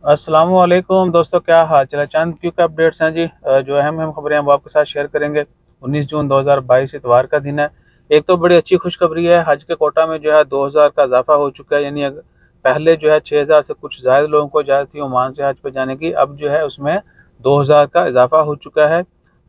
अस्सलाम वालेकुम दोस्तों, क्या हाल चाल है। चंद क्विक अपडेट्स हैं जी। जो अहम खबरें हैं वो आपके साथ शेयर करेंगे। 19 जून 2022 इतवार का दिन है। एक तो बड़ी अच्छी खुशखबरी है, हज के कोटा में जो है 2000 का इजाफा हो चुका है। यानी पहले जो है 6000 से कुछ ज़्यादा लोगों को इजाज़त थी ओमान से हज पर जाने की, अब जो है उसमें 2000 का इजाफा हो चुका है।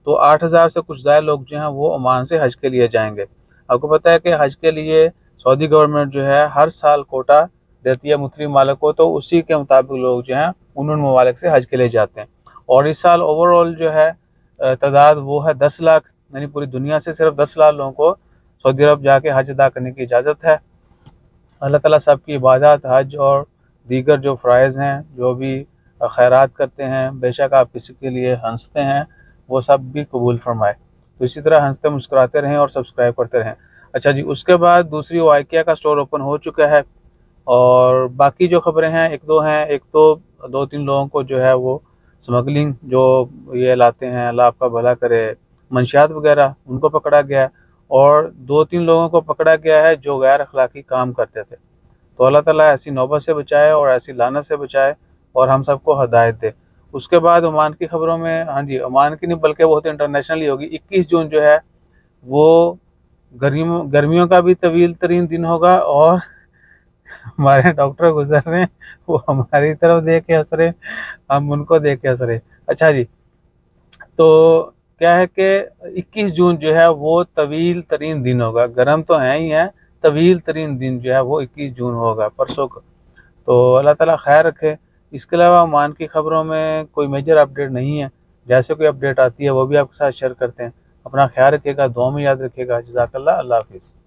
तो 8000 से कुछ ज़्यादा लोग जो हैं वो ओमान से हज के लिए जाएंगे। आपको पता है कि हज के लिए सऊदी गवर्नमेंट जो है हर साल कोटा देती है मुख्तलिफ मालिक को, तो उसी के मुताबिक लोग जो हैं उन ममालिक से हज के लिए जाते हैं। और इस साल ओवरऑल जो है तादाद वो है 10 लाख, यानी पूरी दुनिया से सिर्फ 10 लाख लोगों को सऊदी अरब जाके हज अदा करने की इजाज़त है। अल्लाह ताला सब की इबादत, हज और दीगर जो फ़राइज़ हैं, जो भी खैरात करते हैं, बेशक आप किसी के लिए हंसते हैं, वो सब भी कबूल फरमाए। तो इसी तरह हंसते मुस्कुराते रहें और सब्सक्राइब करते रहें। अच्छा जी, उसके बाद दूसरी वो IKEA का स्टोर ओपन हो चुका है। और बाकी जो खबरें हैं एक दो हैं। एक तो 2-3 लोगों को जो है वो स्मगलिंग जो ये लाते हैं, अल्लाह आपका भला करे, मंशियात वगैरह, उनको पकड़ा गया है। और 2-3 लोगों को पकड़ा गया है जो गैर अखलाकी काम करते थे। तो अल्लाह ताला ऐसी नौबत से बचाए और ऐसी लानत से बचाए और हम सबको हदायत दे। उसके बाद ओमान की खबरों में, हाँ जी, ओमान की नहीं बल्कि वो तो इंटरनेशनली होगी। 21 जून जो है वो गर्मियों का भी तवील तरीन दिन होगा। और हमारे डॉक्टर गुजर रहे हैं, वो हमारी तरफ देख के हंस रहे हैं, हम उनको देख के हंस रहे हैं। अच्छा जी, तो क्या है कि 21 जून जो है वो तवील तरीन दिन होगा। गर्म तो है ही है, तवील तरीन दिन जो है वो 21 जून होगा, परसों को। तो अल्लाह ताला खैर रखे। इसके अलावा ओमान की खबरों में कोई मेजर अपडेट नहीं है। जैसे कोई अपडेट आती है वो भी आपके साथ शेयर करते हैं। अपना ख्याल रखिएगा, दुआ में याद रखिएगा। जज़ाकल्लाह, अल्लाह हाफिज़।